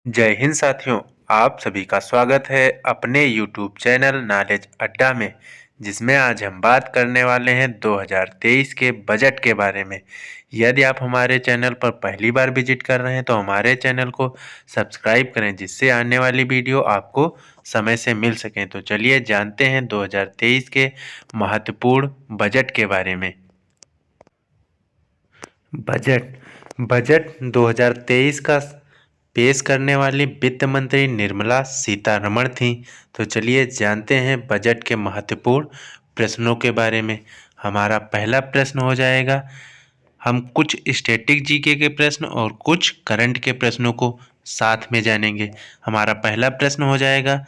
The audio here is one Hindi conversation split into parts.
जय हिंद साथियों। आप सभी का स्वागत है अपने YouTube चैनल नॉलेज अड्डा में, जिसमें आज हम बात करने वाले हैं 2023 के बजट के बारे में। यदि आप हमारे चैनल पर पहली बार विजिट कर रहे हैं तो हमारे चैनल को सब्सक्राइब करें, जिससे आने वाली वीडियो आपको समय से मिल सकें। तो चलिए जानते हैं 2023 के महत्वपूर्ण बजट के बारे में। बजट बजट 2023 का पेश करने वाली वित्त मंत्री निर्मला सीतारमण थीं। तो चलिए जानते हैं बजट के महत्वपूर्ण प्रश्नों के बारे में। हमारा पहला प्रश्न हो जाएगा, हम कुछ स्टैटिक जीके के प्रश्न और कुछ करंट के प्रश्नों को साथ में जानेंगे। हमारा पहला प्रश्न हो जाएगा,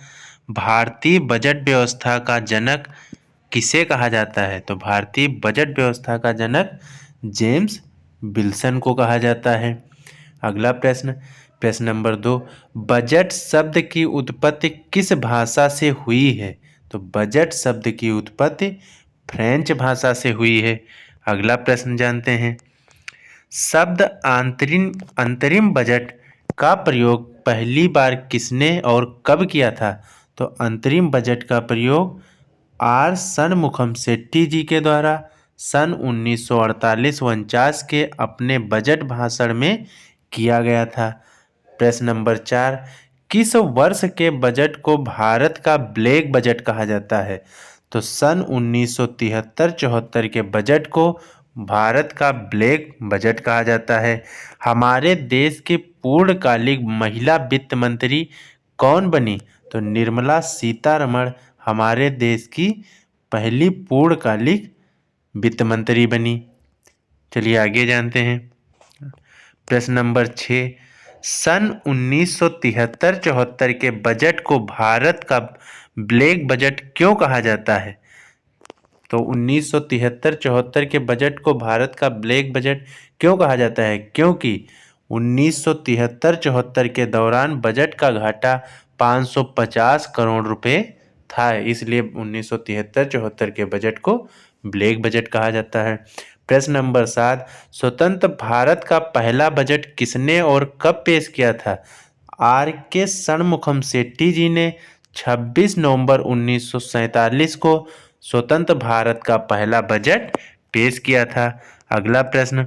भारतीय बजट व्यवस्था का जनक किसे कहा जाता है? तो भारतीय बजट व्यवस्था का जनक जेम्स विल्सन को कहा जाता है। अगला प्रश्न, प्रश्न नंबर 2, बजट शब्द की उत्पत्ति किस भाषा से हुई है? तो बजट शब्द की उत्पत्ति फ्रेंच भाषा से हुई है। अगला प्रश्न जानते हैं, शब्द अंतरिम बजट का प्रयोग पहली बार किसने और कब किया था? तो अंतरिम बजट का प्रयोग आर षणमुखम शेट्टी जी के द्वारा सन 1948-49 के अपने बजट भाषण में किया गया था। प्रश्न नंबर 4, किस वर्ष के बजट को भारत का ब्लैक बजट कहा जाता है? तो सन 1973-74 के बजट को भारत का ब्लैक बजट कहा जाता है। हमारे देश की पूर्णकालिक महिला वित्त मंत्री कौन बनी? तो निर्मला सीतारमण हमारे देश की पहली पूर्णकालिक वित्त मंत्री बनी। चलिए आगे जानते हैं। प्रश्न नंबर 6, सन 1973-74 के बजट को भारत का ब्लैक बजट क्यों कहा जाता है? तो 1973-74 के बजट को भारत का ब्लैक बजट क्यों कहा जाता है? क्योंकि 1973-74 के दौरान बजट का घाटा 550 करोड़ रुपए था, इसलिए 1973-74 के बजट को ब्लैक बजट कहा जाता है। प्रश्न नंबर 7, स्वतंत्र भारत का पहला बजट किसने और कब पेश किया था? आर के षणमुखम शेट्टी जी ने 26 नवंबर 1947 को स्वतंत्र भारत का पहला बजट पेश किया था। अगला प्रश्न,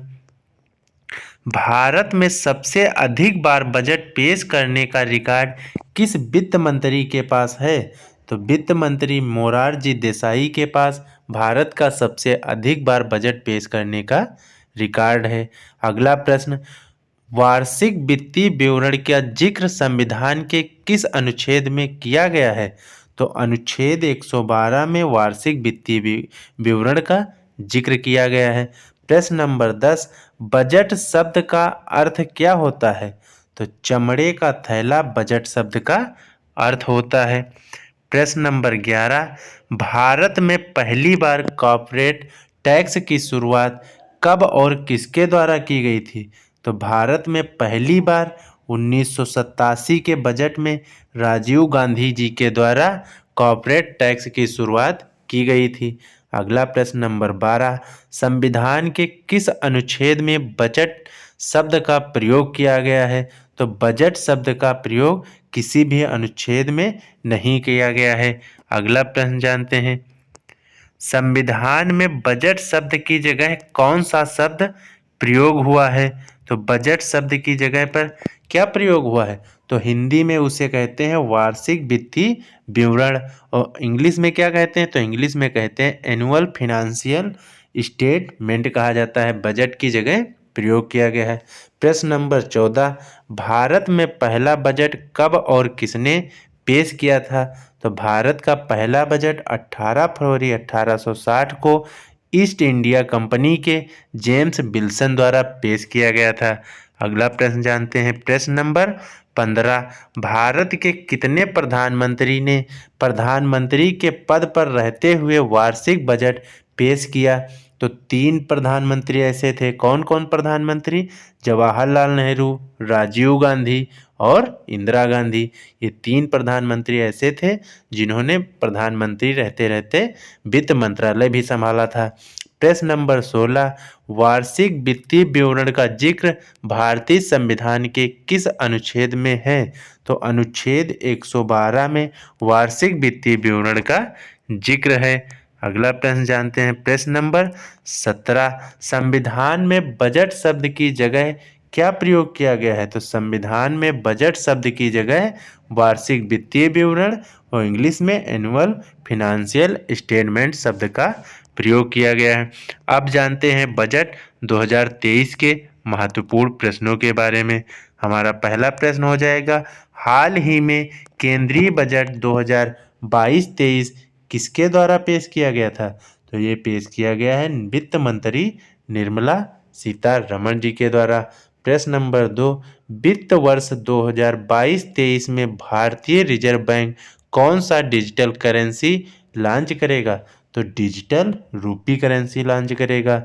भारत में सबसे अधिक बार बजट पेश करने का रिकॉर्ड किस वित्त मंत्री के पास है? तो वित्त मंत्री मोरारजी देसाई के पास भारत का सबसे अधिक बार बजट पेश करने का रिकॉर्ड है। अगला प्रश्न, वार्षिक वित्तीय विवरण का जिक्र संविधान के किस अनुच्छेद में किया गया है? तो अनुच्छेद 112 में वार्षिक वित्तीय विवरण का जिक्र किया गया है। प्रश्न नंबर 10, बजट शब्द का अर्थ क्या होता है? तो चमड़े का थैला बजट शब्द का अर्थ होता है। प्रश्न नंबर 11, भारत में पहली बार कॉर्पोरेट टैक्स की शुरुआत कब और किसके द्वारा की गई थी? तो भारत में पहली बार 1987 के बजट में राजीव गांधी जी के द्वारा कॉर्पोरेट टैक्स की शुरुआत की गई थी। अगला प्रश्न नंबर 12, संविधान के किस अनुच्छेद में बजट शब्द का प्रयोग किया गया है? तो बजट शब्द का प्रयोग किसी भी अनुच्छेद में नहीं किया गया है। अगला प्रश्न जानते हैं, संविधान में बजट शब्द की जगह कौन सा शब्द प्रयोग हुआ है? तो बजट शब्द की जगह पर क्या प्रयोग हुआ है? तो हिंदी में उसे कहते हैं वार्षिक वित्तीय विवरण, और इंग्लिश में क्या कहते हैं? तो इंग्लिश में कहते हैं एनुअल फिनेंशियल स्टेटमेंट कहा जाता है। बजट की जगह प्रयोग किया गया है। प्रश्न नंबर 14, भारत में पहला बजट कब और किसने पेश किया था? तो भारत का पहला बजट 18 फरवरी 1860 को ईस्ट इंडिया कंपनी के जेम्स विल्सन द्वारा पेश किया गया था। अगला प्रश्न जानते हैं। प्रश्न नंबर 15, भारत के कितने प्रधानमंत्री ने प्रधानमंत्री के पद पर रहते हुए वार्षिक बजट पेश किया? तो 3 प्रधानमंत्री ऐसे थे। कौन कौन प्रधानमंत्री? जवाहरलाल नेहरू, राजीव गांधी और इंदिरा गांधी। ये 3 प्रधानमंत्री ऐसे थे जिन्होंने प्रधानमंत्री रहते रहते वित्त मंत्रालय भी संभाला था। प्रश्न नंबर 16, वार्षिक वित्तीय विवरण का जिक्र भारतीय संविधान के किस अनुच्छेद में है? तो अनुच्छेद 112 में वार्षिक वित्तीय विवरण का जिक्र है। अगला प्रश्न जानते हैं। प्रश्न नंबर 17, संविधान में बजट शब्द की जगह क्या प्रयोग किया गया है? तो संविधान में बजट शब्द की जगह वार्षिक वित्तीय विवरण और इंग्लिश में एनुअल फिनेंशियल स्टेटमेंट शब्द का प्रयोग किया गया है। अब जानते हैं बजट 2023 के महत्वपूर्ण प्रश्नों के बारे में। हमारा पहला प्रश्न हो जाएगा, हाल ही में केंद्रीय बजट 2022-23 किसके द्वारा पेश किया गया था? तो ये पेश किया गया है वित्त मंत्री निर्मला सीतारमण जी के द्वारा। प्रश्न नंबर 2, वित्त वर्ष 2022-23 में भारतीय रिजर्व बैंक कौन सा डिजिटल करेंसी लॉन्च करेगा? तो डिजिटल रूपी करेंसी लॉन्च करेगा।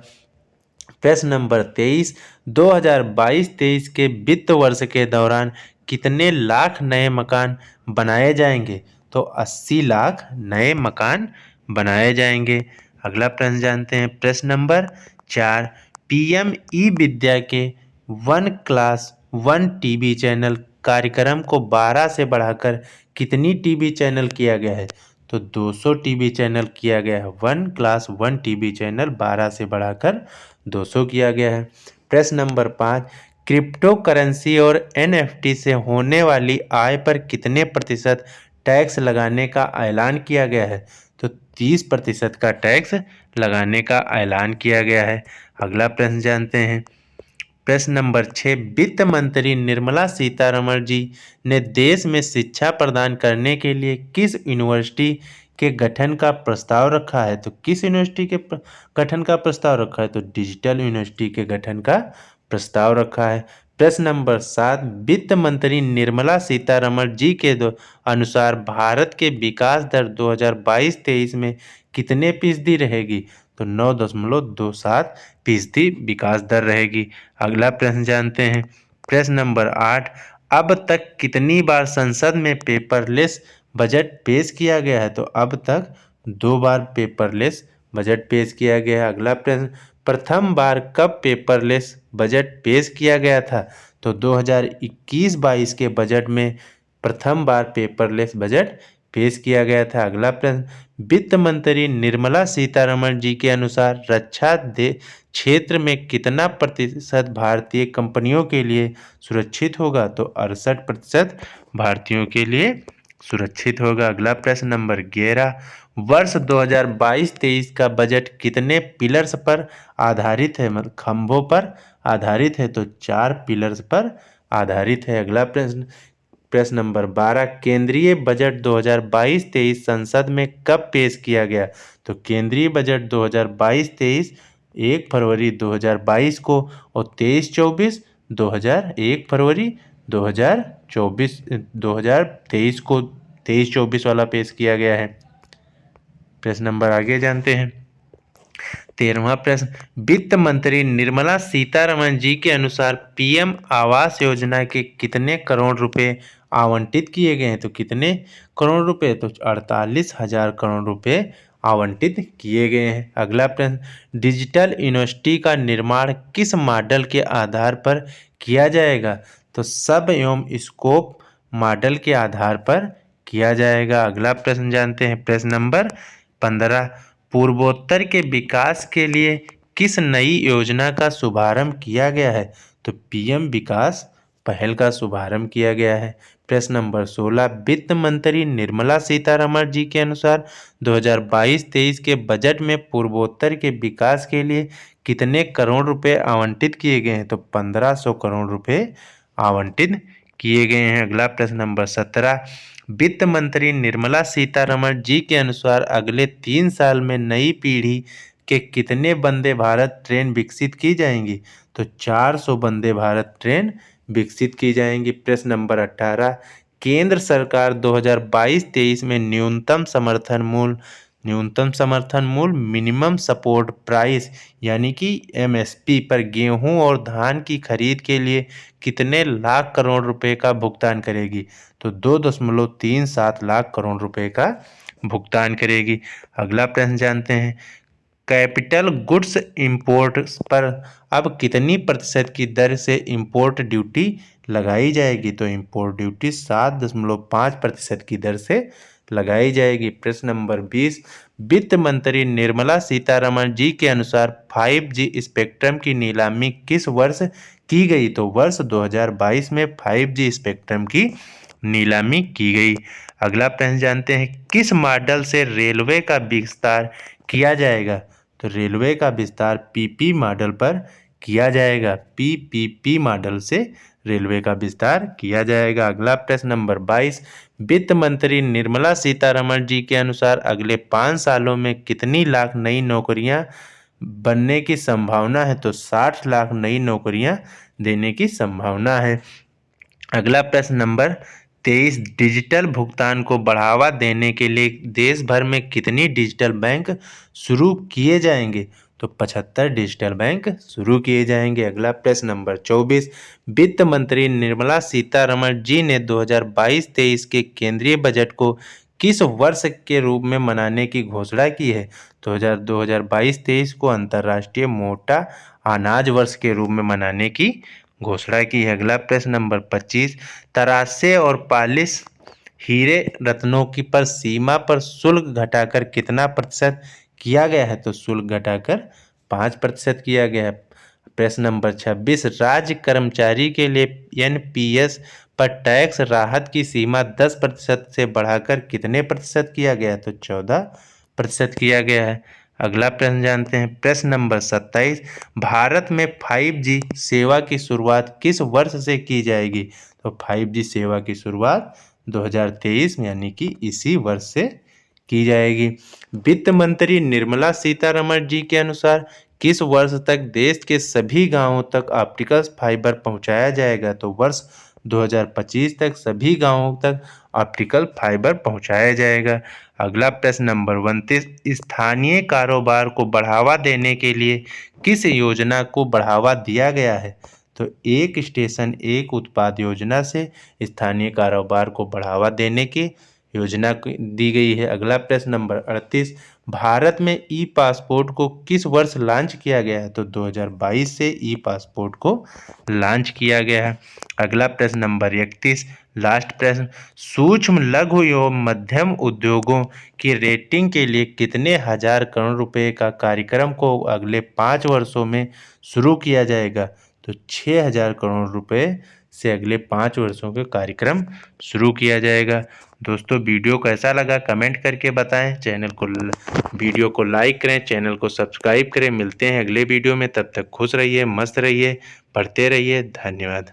प्रश्न नंबर 23, 2022-23 के वित्त वर्ष के दौरान कितने लाख नए मकान बनाए जाएंगे? तो 80 लाख नए मकान बनाए जाएंगे। अगला प्रश्न जानते हैं। प्रश्न नंबर 4, पीएम ई विद्या के 1+1 टीवी चैनल कार्यक्रम को 12 से बढ़ाकर कितनी टीवी चैनल किया गया है? तो 200 टीवी चैनल किया गया है। 1+1 टीवी चैनल 12 से बढ़ाकर 200 किया गया है। प्रश्न नंबर 5, क्रिप्टो करेंसी और एनएफटी से होने वाली आय पर कितने प्रतिशत टैक्स लगाने का ऐलान किया गया है? तो 30% का टैक्स लगाने का ऐलान किया गया है। अगला प्रश्न जानते हैं। प्रश्न नंबर 6, वित्त मंत्री निर्मला सीतारमण जी ने देश में शिक्षा प्रदान करने के लिए किस यूनिवर्सिटी के गठन का प्रस्ताव रखा है? तो किस यूनिवर्सिटी के गठन का प्रस्ताव रखा है? तो डिजिटल यूनिवर्सिटी के गठन का प्रस्ताव रखा है। प्रश्न नंबर 7, वित्त मंत्री निर्मला सीतारमण जी के अनुसार भारत के विकास दर 2022-23 में कितने फीसदी रहेगी? तो 9.27% विकास दर रहेगी। अगला प्रश्न जानते हैं। प्रश्न नंबर 8, अब तक कितनी बार संसद में पेपरलेस बजट पेश किया गया है? तो अब तक 2 बार पेपरलेस बजट पेश किया गया है। अगला प्रश्न, प्रथम बार कब पेपरलेस बजट पेश किया गया था? तो 2021-22 के बजट में प्रथम बार पेपरलेस बजट पेश किया गया था। अगला प्रश्न, वित्त मंत्री निर्मला सीतारमण जी के अनुसार रक्षा क्षेत्र में कितना प्रतिशत भारतीय कंपनियों के लिए सुरक्षित होगा? तो 68% भारतीयों के लिए सुरक्षित होगा। अगला प्रश्न नंबर 11, वर्ष 2022-23 का बजट कितने पिलर्स पर आधारित है? मतलब खंभों पर आधारित है। तो 4 पिलर्स पर आधारित है। अगला प्रश्न, प्रश्न नंबर 12, केंद्रीय बजट 2022-23 संसद में कब पेश किया गया? तो केंद्रीय बजट 2022-23 1 फरवरी 2022 को और 23-24 1 फरवरी 2023 को 23-24 वाला पेश किया गया है। प्रश्न नंबर आगे जानते हैं। 13वां प्रश्न, वित्त मंत्री निर्मला सीतारमण जी के अनुसार पीएम आवास योजना के कितने करोड़ रुपए आवंटित किए गए हैं? तो कितने करोड़ रुपए? तो 48,000 करोड़ रुपए आवंटित किए गए हैं। अगला प्रश्न, डिजिटल यूनिवर्सिटी का निर्माण किस मॉडल के आधार पर किया जाएगा? तो सब एवं स्कोप मॉडल के आधार पर किया जाएगा। अगला प्रश्न जानते हैं। प्रश्न नंबर 15, पूर्वोत्तर के विकास के लिए किस नई योजना का शुभारंभ किया गया है? तो पीएम विकास पहल का शुभारंभ किया गया है। प्रश्न नंबर 16, वित्त मंत्री निर्मला सीतारमण जी के अनुसार 2022-23 के बजट में पूर्वोत्तर के विकास के लिए कितने करोड़ रुपए आवंटित किए गए हैं? तो 1500 करोड़ रुपए आवंटित किए गए हैं। अगला प्रश्न नंबर 17, वित्त मंत्री निर्मला सीतारमण जी के अनुसार अगले 3 साल में नई पीढ़ी के कितने वंदे भारत ट्रेन विकसित की जाएंगी? तो 400 वंदे भारत ट्रेन विकसित की जाएंगी। प्रश्न नंबर 18, केंद्र सरकार 2022-23 में न्यूनतम समर्थन मूल्य मिनिमम सपोर्ट प्राइस यानी कि एमएसपी पर गेहूं और धान की खरीद के लिए कितने लाख करोड़ रुपए का भुगतान करेगी? तो 2.37 लाख करोड़ रुपए का भुगतान करेगी। अगला प्रश्न जानते हैं। कैपिटल गुड्स इंपोर्ट पर अब कितनी प्रतिशत की दर से इंपोर्ट ड्यूटी लगाई जाएगी? तो इंपोर्ट ड्यूटी 7.5% की दर से लगाई जाएगी। प्रश्न नंबर 20, वित्त मंत्री निर्मला सीतारमण जी के अनुसार 5G स्पेक्ट्रम की नीलामी किस वर्ष की गई? तो वर्ष 2022 में 5G स्पेक्ट्रम की नीलामी की गई। अगला प्रश्न जानते हैं, किस मॉडल से रेलवे का विस्तार किया जाएगा? तो रेलवे का विस्तार पीपी मॉडल पर किया जाएगा। पीपीपी मॉडल से रेलवे का विस्तार किया जाएगा। अगला प्रश्न नंबर 22, वित्त मंत्री निर्मला सीतारमण जी के अनुसार अगले 5 सालों में कितनी लाख नई नौकरियां बनने की संभावना है? तो 60 लाख नई नौकरियां देने की संभावना है। अगला प्रश्न नंबर 23, डिजिटल भुगतान को बढ़ावा देने के लिए देश भर में कितनी डिजिटल बैंक शुरू किए जाएंगे? तो 75 डिजिटल बैंक शुरू किए जाएंगे। अगला प्रश्न नंबर 24, वित्त मंत्री निर्मला सीतारमण जी ने 2022-23 के केंद्रीय बजट को किस वर्ष के रूप में मनाने की घोषणा की है? तो 2022-23 को अंतर्राष्ट्रीय मोटा अनाज वर्ष के रूप में मनाने की घोषणा की है। अगला प्रश्न नंबर 25, तराशे और पॉलिश हीरे रत्नों की पर सीमा पर शुल्क घटाकर कितना प्रतिशत किया गया है? तो शुल्क घटाकर 5% किया गया है। प्रश्न नंबर 26, राज्य कर्मचारी के लिए एनपीएस पर टैक्स राहत की सीमा 10% से बढ़ाकर कितने प्रतिशत किया गया है? तो 14% किया गया है। अगला प्रश्न जानते हैं, प्रश्न नंबर 27, भारत में 5G सेवा की शुरुआत किस वर्ष से की जाएगी? तो 5G सेवा की शुरुआत 2023 यानी कि इसी वर्ष से की जाएगी। वित्त मंत्री निर्मला सीतारमण जी के अनुसार किस वर्ष तक देश के सभी गांवों तक ऑप्टिकल फाइबर पहुंचाया जाएगा? तो वर्ष 2025 तक सभी गांवों तक ऑप्टिकल फाइबर पहुंचाया जाएगा। अगला प्रश्न नंबर 29, स्थानीय कारोबार को बढ़ावा देने के लिए किस योजना को बढ़ावा दिया गया है? तो एक स्टेशन एक उत्पाद योजना से स्थानीय कारोबार को बढ़ावा देने की योजना दी गई है। अगला प्रश्न नंबर 38, भारत में ई पासपोर्ट को किस वर्ष लॉन्च किया गया है? तो 2022 से ई पासपोर्ट को लॉन्च किया गया है। अगला प्रश्न नंबर 31, लास्ट प्रश्न, सूक्ष्म लघु एवं मध्यम उद्योगों की रेटिंग के लिए कितने हजार करोड़ रुपए का कार्यक्रम को अगले 5 वर्षों में शुरू किया जाएगा? तो 6,000 करोड़ रुपए से अगले 5 वर्षों के कार्यक्रम शुरू किया जाएगा। दोस्तों वीडियो कैसा लगा कमेंट करके बताएं। वीडियो को लाइक करें, चैनल को सब्सक्राइब करें। मिलते हैं अगले वीडियो में, तब तक खुश रहिए, मस्त रहिए, पढ़ते रहिए। धन्यवाद।